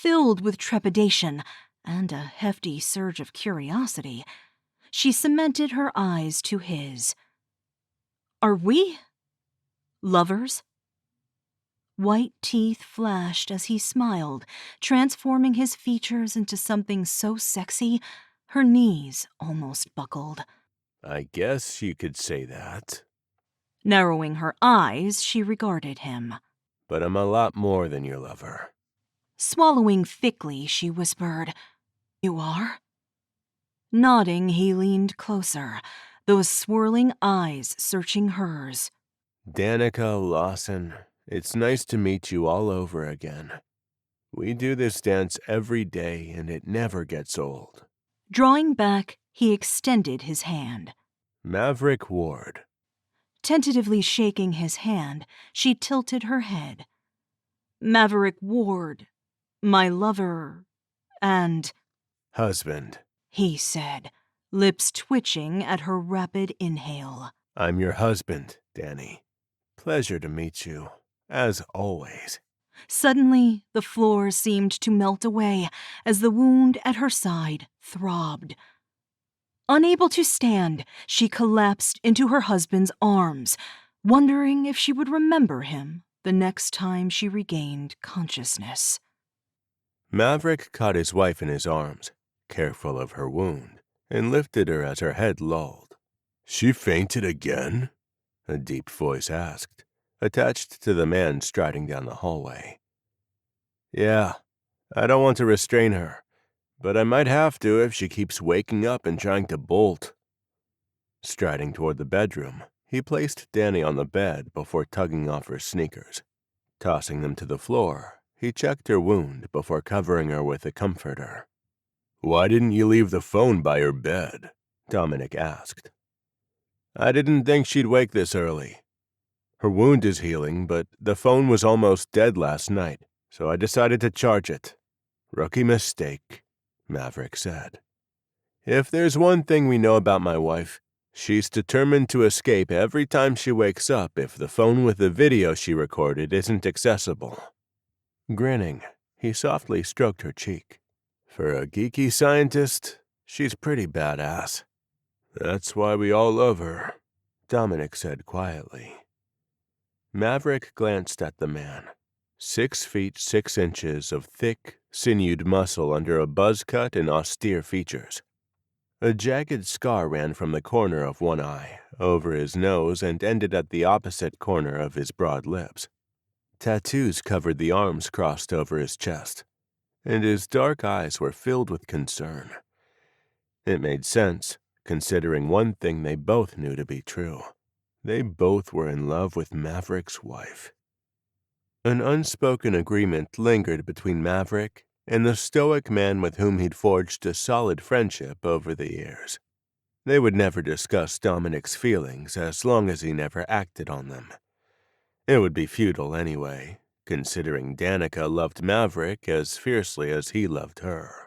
Filled with trepidation and a hefty surge of curiosity, she cemented her eyes to his. "Are we lovers?" White teeth flashed as he smiled, transforming his features into something so sexy, her knees almost buckled. "I guess you could say that." Narrowing her eyes, she regarded him. "But I'm a lot more than your lover." Swallowing thickly, she whispered, "You are?" Nodding, he leaned closer, those swirling eyes searching hers. "Danica Lawson, it's nice to meet you all over again. We do this dance every day and it never gets old." Drawing back, he extended his hand. "Maverick Ward." Tentatively shaking his hand, she tilted her head. "Maverick Ward, my lover, and—" "Husband." he said, lips twitching at her rapid inhale. "I'm your husband, Danny. Pleasure to meet you, as always." Suddenly, the floor seemed to melt away as the wound at her side throbbed. Unable to stand, she collapsed into her husband's arms, wondering if she would remember him the next time she regained consciousness. Maverick caught his wife in his arms, careful of her wound, and lifted her as her head lulled. "She fainted again?" a deep voice asked, attached to the man striding down the hallway. "Yeah, I don't want to restrain her, but I might have to if she keeps waking up and trying to bolt." Striding toward the bedroom, he placed Danny on the bed before tugging off her sneakers. Tossing them to the floor, he checked her wound before covering her with a comforter. "Why didn't you leave the phone by her bed?" Dominic asked. "I didn't think she'd wake this early. Her wound is healing, but the phone was almost dead last night, so I decided to charge it. Rookie mistake," Maverick said. "If there's one thing we know about my wife, she's determined to escape every time she wakes up if the phone with the video she recorded isn't accessible." Grinning, he softly stroked her cheek. "For a geeky scientist, she's pretty badass. That's why we all love her," Dominic said quietly. Maverick glanced at the man. 6 feet 6 inches of thick, sinewed muscle under a buzz cut and austere features. A jagged scar ran from the corner of one eye, over his nose, and ended at the opposite corner of his broad lips. Tattoos covered the arms crossed over his chest, and his dark eyes were filled with concern. It made sense, considering one thing they both knew to be true. They both were in love with Maverick's wife. An unspoken agreement lingered between Maverick and the stoic man with whom he'd forged a solid friendship over the years. They would never discuss Dominic's feelings as long as he never acted on them. It would be futile anyway, considering Danica loved Maverick as fiercely as he loved her.